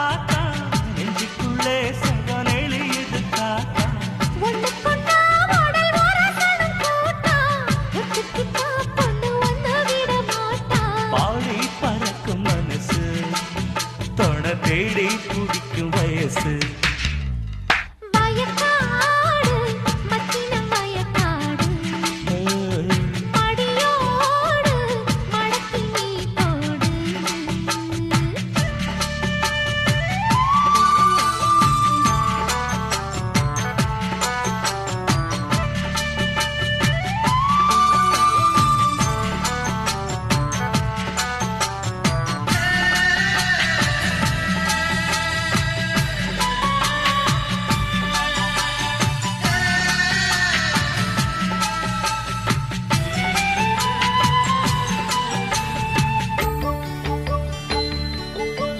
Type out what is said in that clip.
ஆத்தா நெஞ்சுக்குள்ளே சங்கம் எழுது காத்தா பாடி பறக்கும் மனசு தொண தேடி குடிக்கும் வயசு